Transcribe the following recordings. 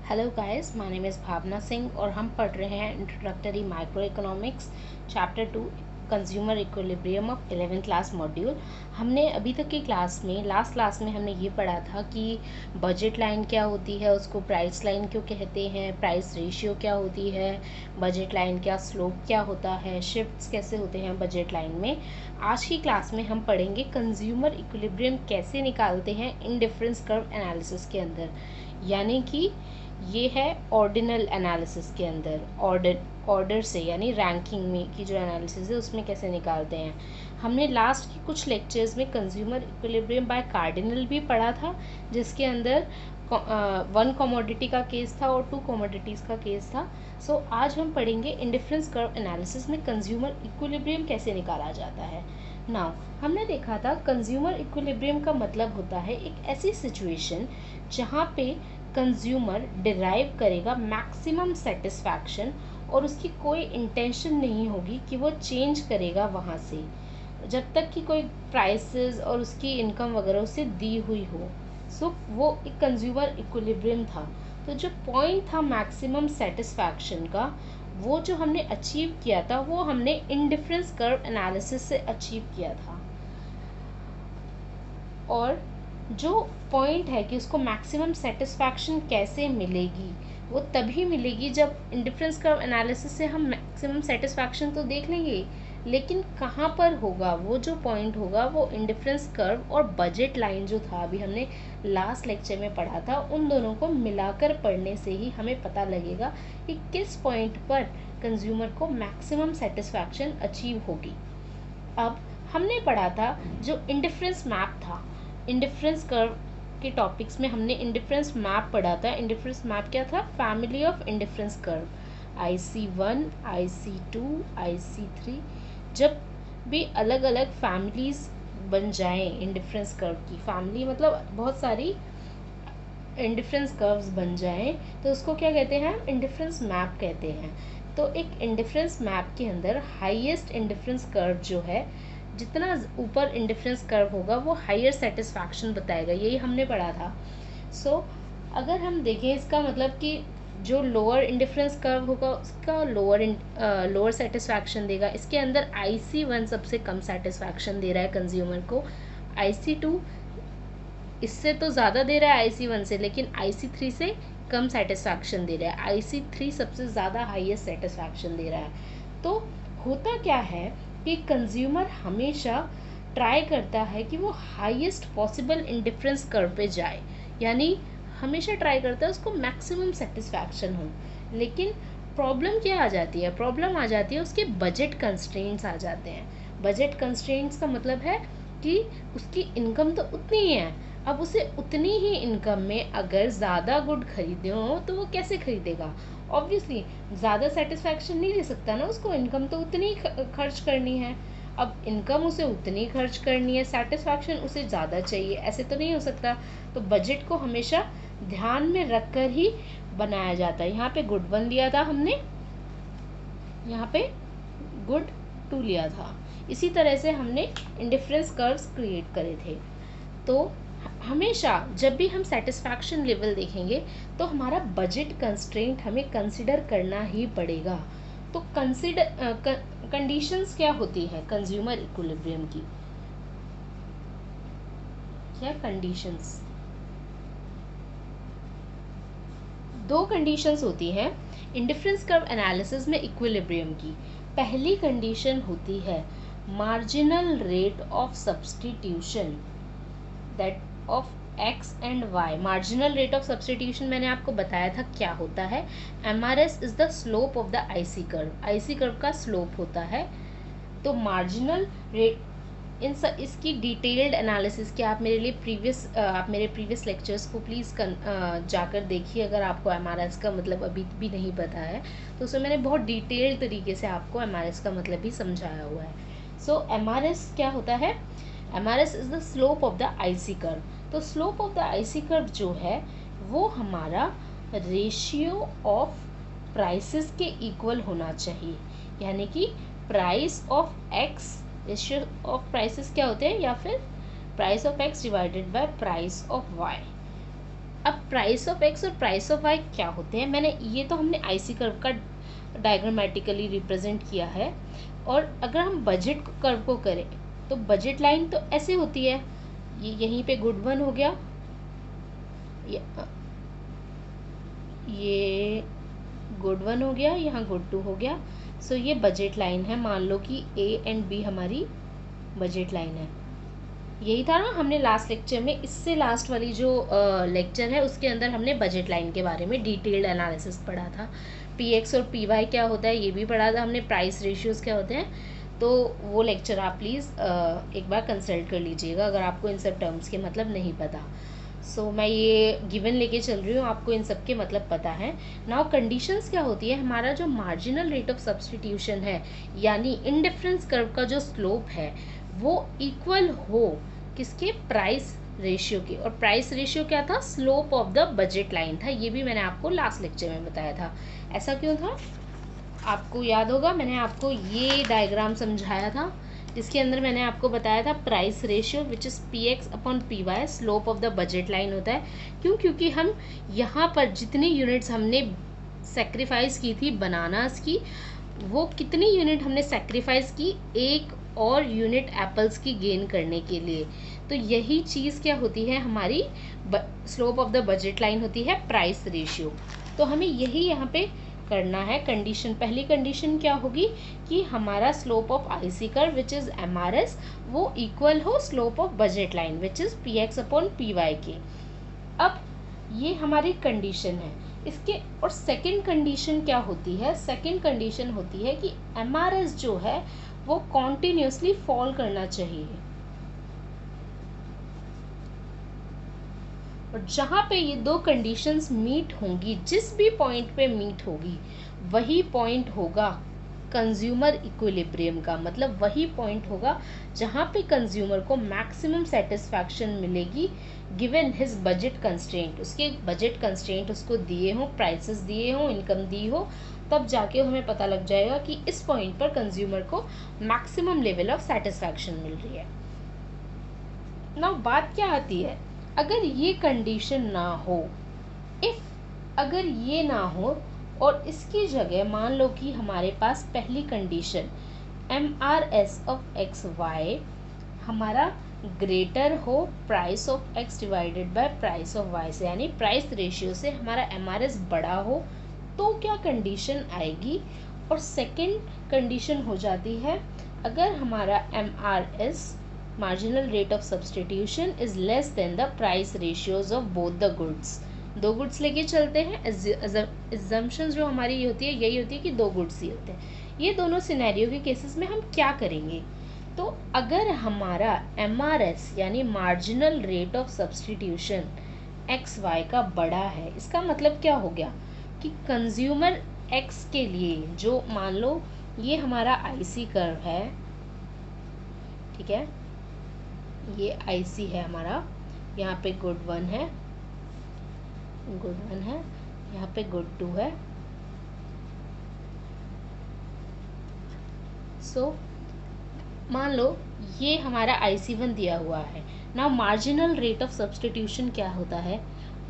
Hello guys, my name is Bhavna Singh और हम पढ़ रहे हैं introductory micro economics chapter 2 consumer equilibrium of 11th class module. हमने अभी तक की क्लास में लास्ट क्लास में हमने ये पढ़ा था कि बजट लाइन क्या होती है, उसको प्राइस लाइन क्यों कहते हैं, प्राइस रेशियो क्या होती है, बजट लाइन का स्लोप क्या होता है, शिफ्ट्स कैसे होते हैं बजट लाइन में। आज की क्लास में हम पढ़ेंगे कंज्यूमर इक्विलिब्रियम कैसे निकालते हैं इंडिफरेंस कर्व एनालिसिस के अंदर, यानी कि ये है ऑर्डिनल एनालिसिस के अंदर। ऑर्डर से यानी रैंकिंग में की जो एनालिसिस है उसमें कैसे निकालते हैं। हमने लास्ट की कुछ लेक्चर्स में कंज्यूमर इक्विलिब्रियम बाय कार्डिनल भी पढ़ा था, जिसके अंदर 1 कमोडिटी का केस था और 2 कमोडिटीज़ का केस था। सो आज हम पढ़ेंगे इंडिफरेंस कर्व एनालिसिस में कंज्यूमर इक्विलिब्रियम कैसे निकाला जाता है। नाउ हमने देखा था कंज्यूमर इक्विलिब्रियम का मतलब होता है एक ऐसी सिचुएशन जहाँ पे कंज्यूमर डिराइव करेगा मैक्सिमम सेटिस्फैक्शन और उसकी कोई इंटेंशन नहीं होगी कि वो चेंज करेगा वहाँ से, जब तक कि कोई प्राइसेस और उसकी इनकम वगैरह उसे दी हुई हो। सो वो एक कंज्यूमर इक्विलिब्रियम था। तो जो पॉइंट था मैक्सिमम सेटिस्फैक्शन का, वो जो हमने अचीव किया था वो हमने इंडिफरेंस कर्व एनालिसिस से अचीव किया था। और जो पॉइंट है कि उसको मैक्सिमम सेटिस्फैक्शन कैसे मिलेगी, वो तभी मिलेगी जब इंडिफरेंस कर्व एनालिसिस से हम मैक्सिमम सेटिस्फैक्शन तो देख लेंगे, लेकिन कहाँ पर होगा वो जो पॉइंट होगा, वो इंडिफरेंस कर्व और बजट लाइन जो था अभी हमने लास्ट लेक्चर में पढ़ा था, उन दोनों को मिलाकर पढ़ने से ही हमें पता लगेगा कि किस पॉइंट पर कंज्यूमर को मैक्सिमम सेटिस्फैक्शन अचीव होगी। अब हमने पढ़ा था जो इंडिफरेंस मैप था, इंडिफरेंस कर्व के टॉपिक्स में हमने इंडिफरेंस मैप पढ़ा था। इंडिफरेंस मैप क्या था? Family of indifference curve, IC1, IC2, IC3। जब भी अलग अलग फैमिलीज बन जाएं इंडिफरेंस कर्व की, फैमिली मतलब बहुत सारी इंडिफरेंस कर्व्स बन जाएं, तो उसको क्या कहते हैं? इंडिफरेंस मैप कहते हैं। तो एक इंडिफरेंस मैप के अंदर हाईएस्ट इंडिफरेंस कर्व जो है, जितना ऊपर इंडिफरेंस कर्व होगा वो हायर सेटिस्फैक्शन बताएगा, यही हमने पढ़ा था। सो अगर हम देखें, इसका मतलब कि जो लोअर इंडिफरेंस कर्व होगा उसका लोअर सेटिस्फैक्शन देगा। इसके अंदर IC1 सबसे कम सेटिस्फैक्शन दे रहा है कंज्यूमर को, IC2 इससे तो ज़्यादा दे रहा है IC1 से, लेकिन IC3 से कम सेटिस्फैक्शन दे रहा है। IC3 सबसे ज़्यादा हाईएस्ट सेटिस्फैक्शन दे रहा है। तो होता क्या है कि कंज्यूमर हमेशा ट्राई करता है कि वो हाईएस्ट पॉसिबल इंडिफरेंस कर्व पे जाए, यानी हमेशा ट्राई करता है उसको मैक्सिमम सेटिस्फैक्शन हो। लेकिन प्रॉब्लम क्या आ जाती है? प्रॉब्लम आ जाती है उसके बजट कंस्ट्रेंट्स आ जाते हैं। बजट कंस्ट्रेंट्स का मतलब है कि उसकी इनकम तो उतनी ही है, अब उसे उतनी ही इनकम में अगर ज़्यादा गुड खरीदे हो तो वो कैसे खरीदेगा? ऑब्वियसली ज़्यादा सेटिस्फैक्शन नहीं ले सकता ना, उसको इनकम तो उतनी खर्च करनी है। अब इनकम उसे उतनी खर्च करनी है, सेटिस्फैक्शन उसे ज़्यादा चाहिए, ऐसे तो नहीं हो सकता। तो बजट को हमेशा ध्यान में रख कर ही बनाया जाता है। यहाँ पे गुड 1 लिया था हमने, यहाँ पे गुड 2 लिया था। इसी तरह से हमने इंडिफरेंस कर्व्स क्रिएट करे थे। तो हमेशा जब भी हम सेटिस्फैक्शन लेवल देखेंगे तो हमारा बजट कंस्ट्रेंट हमें कंसिडर करना ही पड़ेगा। तो कंडीशंस क्या होती है कंज्यूमर इक्विलिब्रियम की? क्या कंडीशंस? 2 कंडीशंस होती हैं इंडिफरेंस कर्व एनालिसिस में इक्विलिब्रियम की। पहली कंडीशन होती है marginal rate of substitution, that of x and y। Marginal rate of substitution मैंने आपको बताया था क्या होता है। MRS is the slope of the IC curve, IC curve का स्लोप होता है। तो मार्जिनल रेट इसकी डिटेल्ड एनालिसिस की आप मेरे प्रीवियस लेक्चर्स को प्लीज़ जाकर देखिए, अगर आपको MRS का मतलब अभी भी नहीं पता है तो उसमें मैंने बहुत डिटेल्ड तरीके से आपको MRS का मतलब भी समझाया हुआ है। सो MRS क्या होता है? MRS is the slope of the IC curve. तो slope of the IC curve जो है वो हमारा रेशियो ऑफ प्राइसेस के इक्वल होना चाहिए, यानी कि price of x, ratio of prices क्या होते हैं, या फिर price of x divided by price of y। अब प्राइस ऑफ एक्स और प्राइस ऑफ वाई क्या होते हैं, मैंने ये तो हमने आईसी कर्व का डायग्रामेटिकली रिप्रेजेंट किया है। और अगर हम बजट कर्व को करें तो बजट लाइन तो ऐसे होती है, ये यहीं पे गुड वन हो गया, ये गुड वन हो गया, यहाँ गुड टू हो गया। सो ये बजट लाइन है, मान लो कि ए एंड बी हमारी बजट लाइन है। यही था ना हमने लास्ट लेक्चर में, इससे लास्ट वाली जो लेक्चर है उसके अंदर हमने बजट लाइन के बारे में डिटेल्ड एनालिसिस पढ़ा था। पी एक्स और पी वाई क्या होता है ये भी पढ़ा था हमने, प्राइस रेशियोज़ क्या होते हैं। तो वो लेक्चर आप प्लीज़ एक बार कंसल्ट कर लीजिएगा अगर आपको इन सब टर्म्स के मतलब नहीं पता। सो मैं ये गिवन लेके चल रही हूँ, आपको इन सब के मतलब पता है। नाउ कंडीशंस क्या होती है, हमारा जो मार्जिनल रेट ऑफ सब्सटीट्यूशन है यानी इंडिफरेंस कर्व का जो स्लोप है वो इक्वल हो किसके, प्राइस रेशियो के। और प्राइस रेशियो क्या था, slope of the budget line था, ये भी मैंने आपको लास्ट लेक्चर में बताया था। ऐसा क्यों था आपको याद होगा, मैंने आपको ये डायग्राम समझाया था जिसके अंदर मैंने आपको बताया था price ratio which is P X upon P Y slope of the budget line होता है। क्यों, क्योंकि हम यहाँ पर जितनी यूनिट्स हमने सेक्रीफाइस की थी बनानास की, वो कितनी यूनिट हमने सेक्रीफाइस की, एक और यूनिट एप्पल्स की गेन करने के लिए। तो यही चीज़ क्या होती है हमारी slope of the budget line होती है प्राइस रेशियो। तो हमें यही यहाँ पे करना है। कंडीशन, पहली कंडीशन क्या होगी कि हमारा slope of IC curve which is MRS वो इक्वल हो slope of budget line which is P X upon P Y के। अब ये हमारी कंडीशन है इसके। और सेकंड कंडीशन क्या होती है, सेकंड कंडीशन होती है कि एमआरएस जो है वो कॉन्टिन्यूसली फॉल करना चाहिए। और जहाँ पे ये दो कंडीशंस मीट होंगी, जिस भी पॉइंट पे मीट होगी वही पॉइंट होगा कंज्यूमर इक्विलिब्रियम का। मतलब वही पॉइंट होगा जहाँ पे कंज्यूमर को मैक्सिमम सेटिस्फैक्शन मिलेगी गिवन हिज बजट कंस्ट्रेंट। उसके बजट कंस्ट्रेंट उसको दिए हों, प्राइसेस दिए हों, इनकम दी हो, तब जाके हमें पता लग जाएगा कि इस पॉइंट पर कंज्यूमर को मैक्सिमम लेवल ऑफ सेटिस्फैक्शन मिल रही है। नाउ बात क्या आती है, अगर ये कंडीशन ना हो, अगर ये ना हो और इसकी जगह मान लो कि हमारे पास पहली condition MRS of X Y हमारा ग्रेटर हो price of X divided by price of Y से, यानी प्राइस रेशियो से हमारा एमआरएस बड़ा हो, तो क्या कंडीशन आएगी। और सेकंड कंडीशन हो जाती है अगर हमारा MRS marginal rate of substitution is less than the price ratios of both the goods। दो गुड्स लेके चलते हैं, assumptions जो हमारी होती है यही होती है कि दो गुड्स ही होते हैं। ये दोनों सिनेरियो के केसेस में हम क्या करेंगे, तो अगर हमारा MRS यानी marginal rate of substitution X Y का बड़ा है, इसका मतलब क्या हो गया कि कंज्यूमर एक्स के लिए, जो मान लो ये हमारा आईसी कर्व है, ठीक है, ये आईसी है हमारा, यहाँ पे गुड वन है, यहाँ पे गुड टू है। सो मान लो ये हमारा IC1 दिया हुआ है। Now marginal rate of substitution क्या होता है,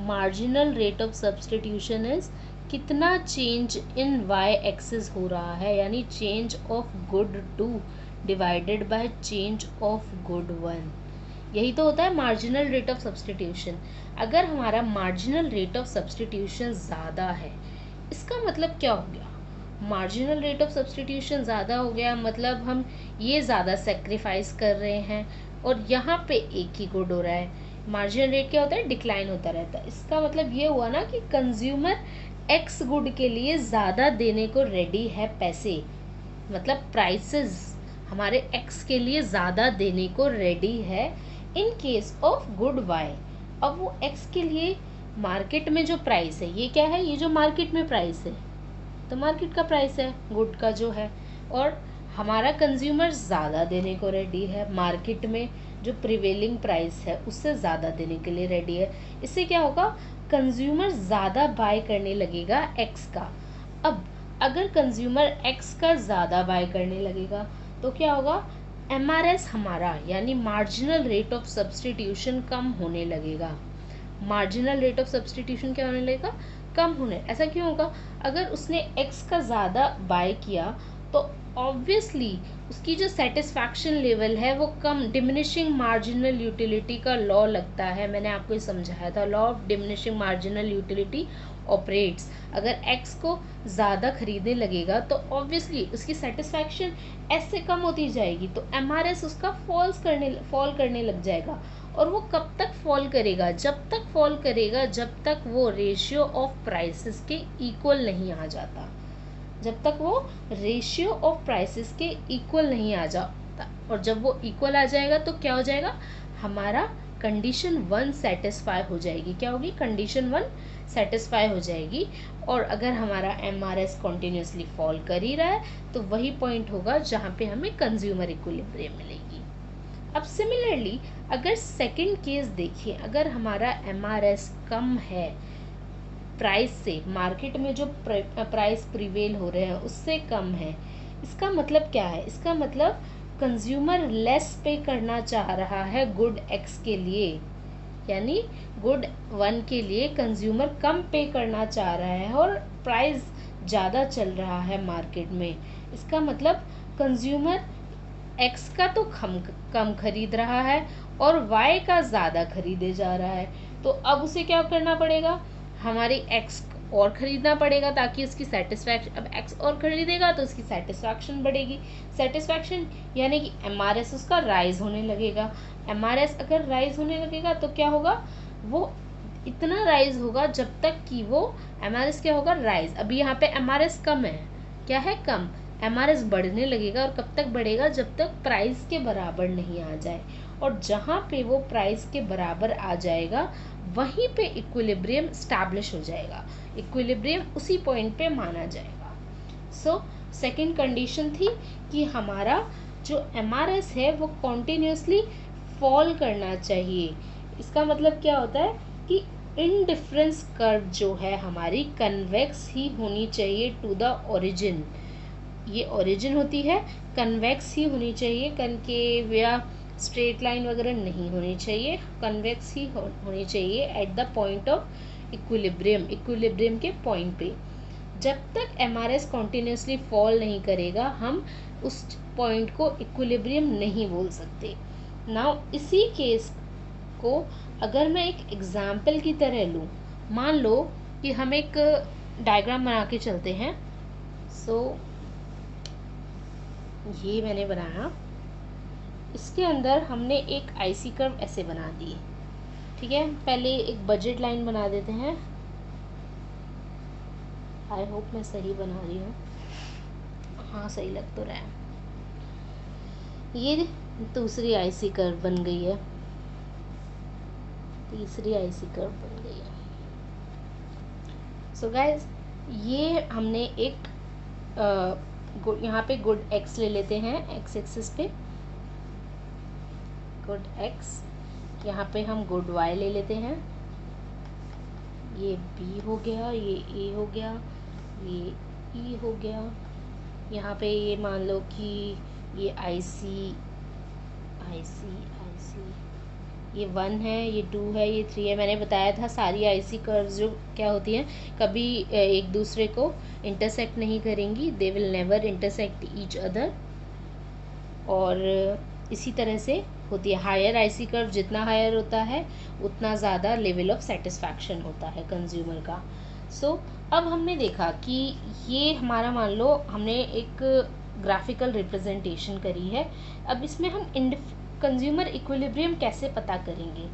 marginal rate of substitution is कितना चेंज इन वाई एक्सिस हो रहा है, यानी change of good two divided by change of good one. यही तो होता है मार्जिनल रेट ऑफ सब्सटीट्यूशन। अगर हमारा मार्जिनल रेट ऑफ सब्सटीट्यूशन ज़्यादा है, इसका मतलब क्या हो गया, मार्जिनल रेट ऑफ सब्सटीट्यूशन ज़्यादा हो गया मतलब हम ये ज़्यादा सेक्रीफाइस कर रहे हैं और यहाँ पे एक ही गुड हो रहा है। मार्जिनल रेट क्या होता है, डिक्लाइन होता रहता है। इसका मतलब ये हुआ ना कि कंज्यूमर एक्स गुड के लिए ज़्यादा देने को रेडी है पैसे, मतलब प्राइसेस हमारे एक्स के लिए ज़्यादा देने को रेडी है in case of good Y. अब वो एक्स के लिए मार्केट में जो प्राइस है, ये क्या है, ये जो मार्केट में प्राइस है, तो मार्केट का प्राइस है गुड का जो है, और हमारा कंज्यूमर ज़्यादा देने को रेडी है, मार्केट में जो प्रिवेलिंग प्राइस है उससे ज़्यादा देने के लिए रेडी है। इससे क्या होगा, कंज्यूमर ज़्यादा बाय करने लगेगा एक्स का। अब अगर कंज्यूमर एक्स का ज़्यादा बाय करने लगेगा तो क्या होगा, MRS हमारा यानी मार्जिनल रेट ऑफ सब्सटीट्यूशन कम होने लगेगा। मार्जिनल रेट ऑफ सब्सटीट्यूशन क्या होने लगेगा, कम होने। ऐसा क्यों होगा, अगर उसने x का ज़्यादा बाय किया तो ऑब्वियसली उसकी जो सेटिस्फैक्शन लेवल है वो कम, डिमिनिशिंग मार्जिनल यूटिलिटी का लॉ लगता है, मैंने आपको ये समझाया था, law of diminishing marginal utility operates. अगर x को ज़्यादा खरीदने लगेगा तो ऑब्वियसली उसकी सेटिस्फैक्शन s से कम होती जाएगी, तो MRS उसका फॉल करने लग जाएगा। और वो कब तक फॉल करेगा, जब तक फॉल करेगा जब तक वो रेशियो ऑफ प्राइसेस के इक्वल नहीं आ जाता, जब तक वो रेशियो ऑफ प्राइसेस के इक्वल नहीं आ जाता। और जब वो इक्वल आ जाएगा तो क्या हो जाएगा, हमारा कंडीशन 1 सेटिस्फाई हो जाएगी। क्या होगी, कंडीशन 1 सेटिस्फाई हो जाएगी। और अगर हमारा MRS कॉन्टिन्यूसली फॉल कर ही रहा है तो वही पॉइंट होगा जहाँ पे हमें कंज्यूमर इक्विलिब्रियम मिलेगी। अब सिमिलरली अगर सेकंड केस देखिए, अगर हमारा MRS कम है प्राइस से, मार्केट में जो प्राइस प्रिवेल हो रहे हैं उससे कम है, इसका मतलब क्या है, इसका मतलब कंज्यूमर लेस पे करना चाह रहा है गुड X के लिए, यानी गुड 1 के लिए कंज्यूमर कम पे करना चाह रहा है और प्राइस ज़्यादा चल रहा है मार्केट में। इसका मतलब कंज्यूमर X का तो कम खरीद रहा है और Y का ज़्यादा खरीदे जा रहा है। तो अब उसे क्या करना पड़ेगा, हमारी X और ख़रीदना पड़ेगा ताकि उसकी सेटिस्फैक्शन, अब X और ख़रीदेगा तो उसकी सेटिस्फैक्शन बढ़ेगी। सेटिस्फैक्शन यानी कि MRS उसका राइज होने लगेगा। MRS अगर राइज होने लगेगा तो क्या होगा, वो इतना राइज होगा जब तक कि वो MRS क्या होगा, राइज। अभी यहाँ पे MRS कम है, क्या है, कम। MRS बढ़ने लगेगा और कब तक बढ़ेगा, जब तक प्राइस के बराबर नहीं आ जाए। और जहाँ पे वो प्राइस के बराबर आ जाएगा वहीं पे इक्विलिब्रियम स्टैब्लिश हो जाएगा, इक्विलिब्रियम उसी पॉइंट पे माना जाएगा। सो सेकंड कंडीशन थी कि हमारा जो MRS है वो कॉन्टिन्यूसली फॉल करना चाहिए। इसका मतलब क्या होता है कि इंडिफरेंस कर्व जो है हमारी कन्वेक्स ही होनी चाहिए टू द ओरिजिन। ये ओरिजिन होती है, कन्वेक्स ही होनी चाहिए, कनकेव या स्ट्रेट लाइन वगैरह नहीं होनी चाहिए, कन्वेक्स ही होनी चाहिए at the point of equilibrium, equilibrium के पॉइंट पे। जब तक MRS कॉन्टिन्यूसली फॉल नहीं करेगा हम उस पॉइंट को इक्विलिब्रियम नहीं बोल सकते। नाउ इसी केस को अगर मैं एक एग्जाम्पल की तरह लूँ, मान लो कि हम एक डायग्राम बना के चलते हैं। सो ये मैंने बनाया, इसके अंदर हमने एक IC कर्व ऐसे बना दी, ठीक है। पहले एक बजट लाइन बना देते हैं, आई होप मैं सही बना रही हूँ, हाँ सही लग तो रहा है। ये दूसरी IC कर्व बन गई है, तीसरी IC कर्व बन गई है। सो गाइज ये हमने एक यहाँ पे गुड X ले लेते हैं, X एक्सिस पे गुड X, यहाँ पे हम गुड Y ले लेते हैं, ये B हो गया, ये A हो गया, ये E हो गया, यहाँ पे ये मान लो कि ये IC, ये 1 है, ये 2 है, ये 3 है। मैंने बताया था सारी IC कर्व्स जो क्या होती हैं कभी एक दूसरे को इंटरसेक्ट नहीं करेंगी, they will never intersect each other. और इसी तरह से होती है, हायर IC कर्व जितना हायर होता है उतना ज़्यादा लेवल ऑफ सेटिस्फैक्शन होता है कंज्यूमर का। सो अब हमने देखा कि ये हमारा, मान लो हमने एक ग्राफिकल रिप्रेजेंटेशन करी है। अब इसमें हम कंज्यूमर इक्विलिब्रियम कैसे पता करेंगे।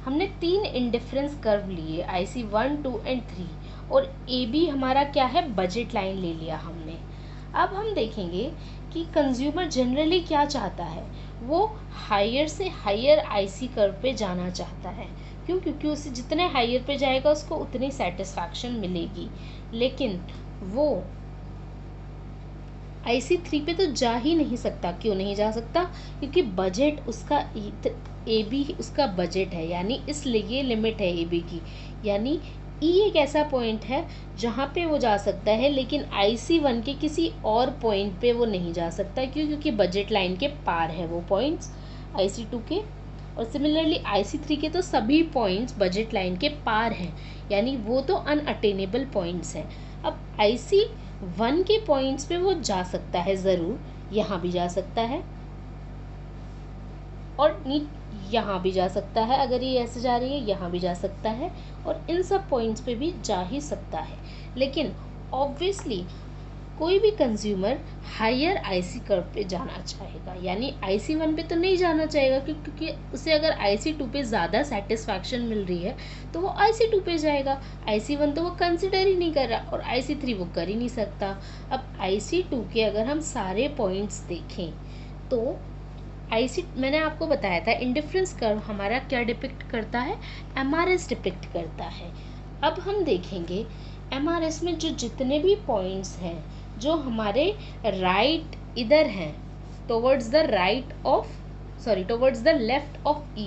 हमने 3 इंडिफरेंस कर्व लिए, IC 1, 2 एंड 3, और AB हमारा क्या है, बजट लाइन ले लिया हमने। अब हम देखेंगे कि कंज्यूमर जनरली क्या चाहता है, वो हायर से हायर IC कर्व पे जाना चाहता है। क्यों, क्योंकि उसे जितने हायर पे जाएगा उसको उतनी सेटिस्फैक्शन मिलेगी। लेकिन वो IC 3 पे तो जा ही नहीं सकता। क्यों नहीं जा सकता, क्योंकि बजट उसका AB उसका बजट है, यानी इसलिए लिमिट है AB की, यानी E एक ऐसा पॉइंट है जहाँ पे वो जा सकता है, लेकिन IC 1 के किसी और पॉइंट पे वो नहीं जा सकता। क्यों, क्योंकि बजट लाइन के पार है वो पॉइंट्स IC 2 के। और सिमिलरली IC3 के तो सभी पॉइंट्स बजट लाइन के पार हैं, यानी वो तो अनअटेनेबल पॉइंट्स हैं। अब IC1 के पॉइंट्स पे वो जा सकता है ज़रूर, यहाँ भी जा सकता है और यहाँ भी जा सकता है, अगर ये ऐसे जा रही है यहाँ भी जा सकता है और इन सब पॉइंट्स पे भी जा ही सकता है। लेकिन ऑब्वियसली कोई भी कंज्यूमर हायर IC कर्व पे जाना चाहेगा, यानी IC1 पे तो नहीं जाना चाहेगा, क्योंकि उसे अगर IC2 पे ज़्यादा सेटिस्फैक्शन मिल रही है तो वो IC2 पे जाएगा। IC1 तो वो कंसिडर ही नहीं कर रहा और IC3 वो कर ही नहीं सकता। अब IC2 के अगर हम सारे पॉइंट्स देखें तो मैंने आपको बताया था इंडिफरेंस कर्व हमारा क्या डिपिक्ट करता है, MRS डिपिक्ट करता है। अब हम देखेंगे MRS में जो जितने भी पॉइंट्स हैं जो हमारे राइट इधर हैं, towards the left of E,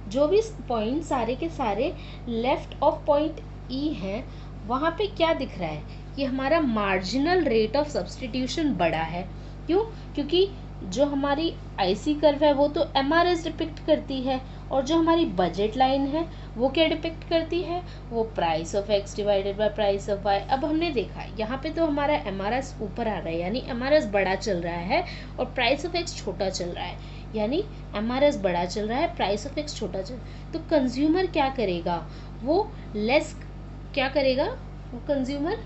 जो भी पॉइंट सारे के सारे लेफ्ट ऑफ पॉइंट E हैं, वहाँ पे क्या दिख रहा है कि हमारा मार्जिनल रेट ऑफ सब्स्टिट्यूशन बड़ा है। क्यों? क्योंकि जो हमारी IC कर्व है वो तो MRS डिपिक्ट करती है और जो हमारी बजट लाइन है वो क्या डिपिक्ट करती है, वो price of X divided by price of Y। अब हमने देखा यहाँ पे तो हमारा MRS ऊपर आ रहा है, यानी MRS बड़ा चल रहा है और प्राइस ऑफ X छोटा चल रहा है, यानी MRS बड़ा चल रहा है, प्राइस ऑफ X छोटा चल। तो कंज्यूमर क्या करेगा, वो कंज्यूमर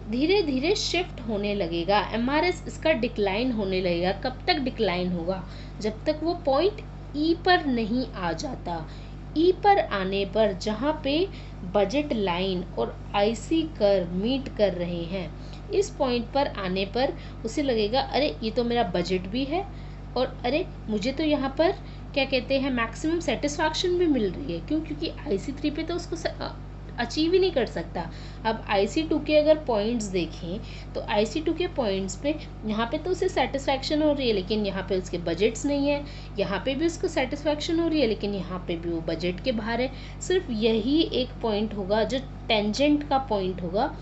धीरे धीरे शिफ्ट होने लगेगा, MRS इसका डिक्लाइन होने लगेगा। कब तक डिक्लाइन होगा? जब तक वो पॉइंट E पर नहीं आ जाता। E पर आने पर जहाँ पे बजट लाइन और IC कर्व मीट कर रहे हैं, इस पॉइंट पर आने पर उसे लगेगा अरे ये तो मेरा बजट भी है और अरे मुझे तो यहाँ पर क्या कहते हैं मैक्सिमम सेटिस्फैक्शन भी मिल रही है। क्यों? क्योंकि IC3 पे तो उसको अचीव ही नहीं कर सकता। अब IC2 के अगर पॉइंट्स देखें तो IC2 के पॉइंट्स पे यहाँ पे तो उसे सेटिस्फैक्शन हो रही है, लेकिन यहाँ पे उसके बजट्स नहीं है। यहाँ पे भी उसको सेटिस्फैक्शन हो रही है, लेकिन यहाँ पे भी वो बजट के बाहर है। सिर्फ यही एक पॉइंट होगा जो टेंजेंट का पॉइंट होगा,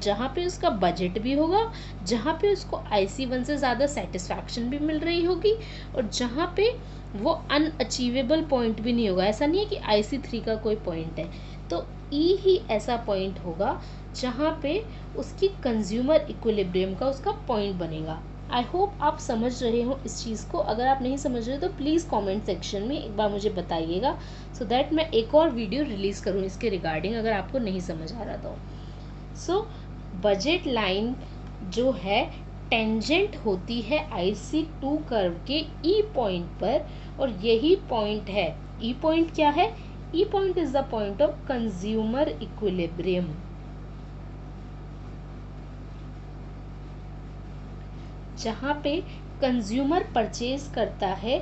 जहाँ पे उसका बजट भी होगा, जहाँ पे उसको IC1 से ज़्यादा सेटिस्फैक्शन भी मिल रही होगी और जहाँ पे वो अनअचीवेबल पॉइंट भी नहीं होगा। ऐसा नहीं है कि IC3 का कोई पॉइंट है, तो E ही ऐसा पॉइंट होगा जहाँ पे उसकी कंज्यूमर इक्विलिब्रियम का उसका पॉइंट बनेगा। आई होप आप समझ रहे हो इस चीज़ को। अगर आप नहीं समझ रहे तो प्लीज़ कमेंट सेक्शन में एक बार मुझे बताइएगा, सो दैट मैं एक और वीडियो रिलीज़ करूँ इसके रिगार्डिंग, अगर आपको नहीं समझ आ रहा तो। सो बजट लाइन जो है टेंजेंट होती है IC2 कर्व के E पॉइंट पर, और यही पॉइंट है E पॉइंट। क्या है E point is the point of consumer equilibrium। जहाँ पे कंज्यूमर परचेज करता है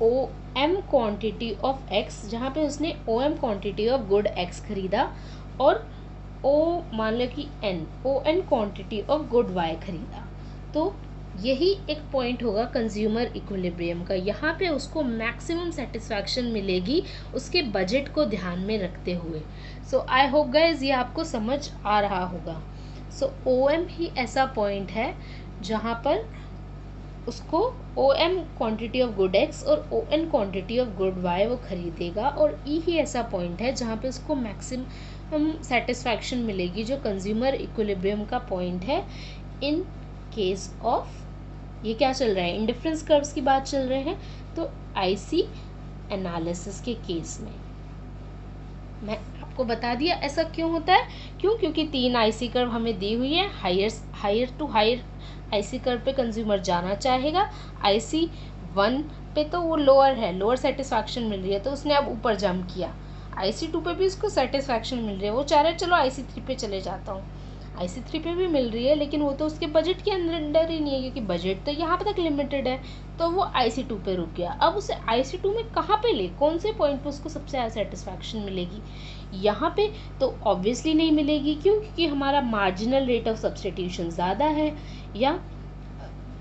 OM क्वांटिटी ऑफ X, जहाँ पे उसने OM quantity of good X खरीदा और मान लो कि ON quantity of good Y खरीदा, तो यही एक पॉइंट होगा कंज्यूमर इक्विलिब्रियम का। यहाँ पे उसको मैक्सिमम सेटिस्फैक्शन मिलेगी उसके बजट को ध्यान में रखते हुए। सो आई होप गाइज ये आपको समझ आ रहा होगा। सो OM ही ऐसा पॉइंट है जहाँ पर उसको OM quantity of good X और ON quantity of good Y वो खरीदेगा, और E ही ऐसा पॉइंट है जहाँ पे उसको मैक्सिमम सेटिस्फैक्शन मिलेगी, जो कंज्यूमर इक्विलिब्रियम का पॉइंट है। इन केस ऑफ ये क्या चल रहा है, इंडिफरेंस कर्व्स की बात चल रहे हैं, तो IC एनालिसिस के केस में मैं आपको बता दिया ऐसा क्यों होता है। क्योंकि 3 IC कर्व हमें दी हुई है, higher to higher IC curve पे कंज्यूमर जाना चाहेगा। IC1 पे तो वो लोअर है, लोअर सेटिस्फैक्शन मिल रही है, तो उसने अब ऊपर जंप किया। IC2 पे भी उसको सेटिस्फैक्शन मिल रही है, वो चाह रहा है चलो IC3 पे चले जाता हूँ। IC3 पे भी मिल रही है, लेकिन वो तो उसके बजट के अंदर ही नहीं है, क्योंकि बजट तो यहाँ पे तक लिमिटेड है, तो वो IC2 पे रुक गया। अब उसे IC2 में कहाँ पे ले, कौन से पॉइंट पे उसको सबसे ज़्यादा सेटिस्फैक्शन मिलेगी? यहाँ पे तो ऑब्वियसली नहीं मिलेगी। क्यों? क्योंकि हमारा मार्जिनल रेट ऑफ सब्स्टिट्यूशन ज़्यादा है, या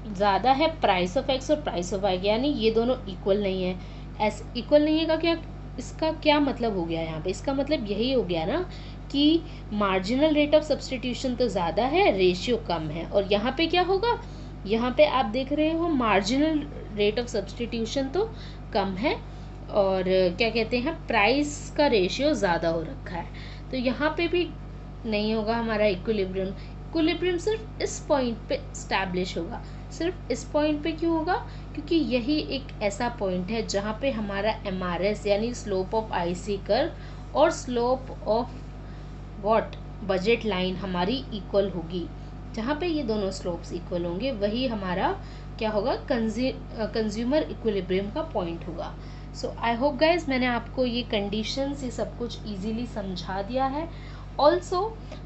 ज़्यादा है प्राइस ऑफ X और प्राइस ऑफ Y, यानी ये दोनों इक्वल नहीं है। इक्वल नहीं है का क्या, इसका क्या मतलब हो गया यहाँ पे? इसका मतलब यही हो गया ना कि मार्जिनल रेट ऑफ सब्स्टिट्यूशन तो ज़्यादा है, रेशियो कम है। और यहाँ पे क्या होगा, यहाँ पे आप देख रहे हो मार्जिनल रेट ऑफ सब्स्टिट्यूशन तो कम है और क्या कहते हैं, प्राइस का रेशियो ज़्यादा हो रखा है, तो यहाँ पे भी नहीं होगा हमारा इक्विलिब्रियम। इक्विलिब्रियम सिर्फ इस पॉइंट पे स्टैब्लिश होगा। सिर्फ इस पॉइंट पे क्यों होगा? क्योंकि यही एक ऐसा पॉइंट है जहाँ पे हमारा MRS यानी स्लोप ऑफ IC कर्व और slope of what budget line हमारी इक्वल होगी। जहाँ पे ये दोनों स्लोप्स इक्वल होंगे वही हमारा क्या होगा, कंज्यूमर इक्विलिब्रियम का पॉइंट होगा। सो आई होप गाइज मैंने आपको ये कंडीशंस ये सब कुछ इजीली समझा दिया है। ऑल्सो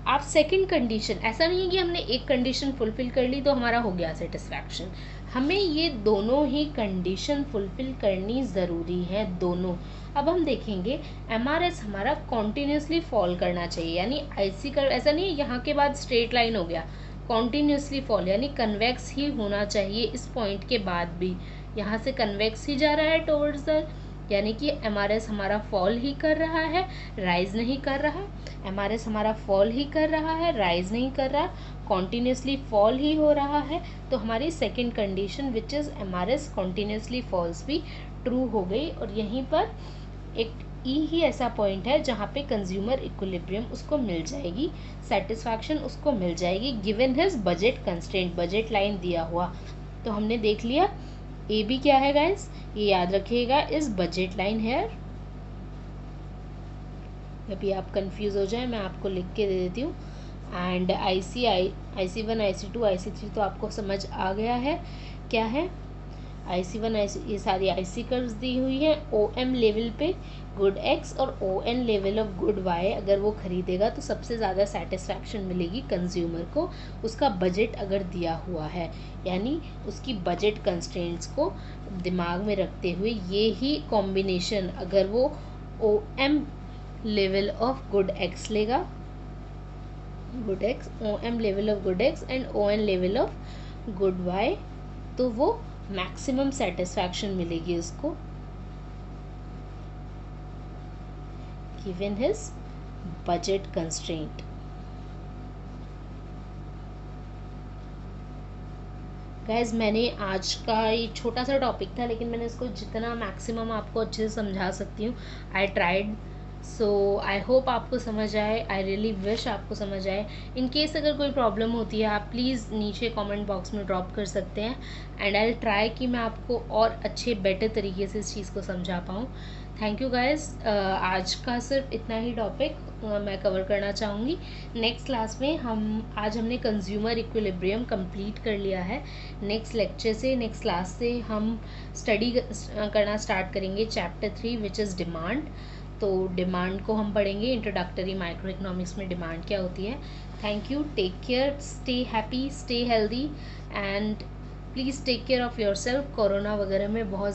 आप सेकंड कंडीशन, ऐसा नहीं है कि हमने एक कंडीशन फुलफिल कर ली तो हमारा हो गया सेटिस्फैक्शन, हमें ये दोनों ही कंडीशन फुलफिल करनी ज़रूरी है, दोनों। अब हम देखेंगे MRS हमारा कॉन्टीन्यूसली फॉल करना चाहिए, यानी IC कर्व ऐसा नहीं है यहाँ के बाद स्ट्रेट लाइन हो गया, कॉन्टीन्यूसली फॉल यानी कन्वेक्स ही होना चाहिए इस पॉइंट के बाद भी, यहाँ से कन्वेक्स ही जा रहा है टुवर्ड्स द, यानी कि MRS हमारा फॉल ही कर रहा है, राइज नहीं कर रहा। MRS हमारा फॉल ही कर रहा है, राइज नहीं कर रहा, कॉन्टीन्यूसली फॉल ही हो रहा है, तो हमारी second condition which is MRS continuously falls भी ट्रू हो गई। और यहीं पर एक ही ऐसा पॉइंट है जहाँ पे कंज्यूमर इक्विलिब्रियम उसको मिल जाएगी, सेटिस्फैक्शन उसको मिल जाएगी given his budget constraint, budget line दिया हुआ। तो हमने देख लिया AB क्या है गाइस, ये याद रखिएगा, इज बजट लाइन हेयर। अभी आप कंफ्यूज हो जाए मैं आपको लिख के दे देती हूँ। एंड IC1 IC2 IC3 तो आपको समझ आ गया है क्या है। IC1 ये सारी IC कर्व्स दी हुई है। OM लेवल पे गुड X और ON level of good Y अगर वो खरीदेगा तो सबसे ज़्यादा सेटिस्फैक्शन मिलेगी कंज्यूमर को, उसका बजट अगर दिया हुआ है, यानी उसकी बजट कंस्ट्रेंट्स को दिमाग में रखते हुए ये ही कॉम्बिनेशन अगर वो OM level of good X लेगा, good X, OM level of good X and ON level of good Y, तो वो मैक्सिमम सेटिस्फैक्शन मिलेगी उसको given his budget constraint. Guys मैंने आज का ये छोटा सा टॉपिक था लेकिन मैंने इसको जितना मैक्सिमम आपको अच्छे से समझा सकती हूँ I tried. So I hope आपको समझ आए, आई रियली विश आपको समझ आए। इन केस अगर कोई प्रॉब्लम होती है आप प्लीज़ नीचे कमेंट बॉक्स में ड्रॉप कर सकते हैं एंड आई ट्राई कि मैं आपको और अच्छे बेटर तरीके से इस चीज़ को समझा पाऊँ। Thank you guys. आज का सिर्फ इतना ही टॉपिक मैं कवर करना चाहूँगी। नेक्स्ट क्लास में आज हमने कंज्यूमर इक्विलिब्रियम कंप्लीट कर लिया है। नेक्स्ट लेक्चर से, नेक्स्ट क्लास से हम स्टडी करना स्टार्ट करेंगे चैप्टर 3 विच इज़ डिमांड। तो डिमांड को हम पढ़ेंगे, इंट्रोडक्टरी माइक्रो इकोनॉमिक्स में डिमांड क्या होती है। Thank you, take care, stay happy, stay healthy and please take care of yourself. Corona वगैरह में बहुत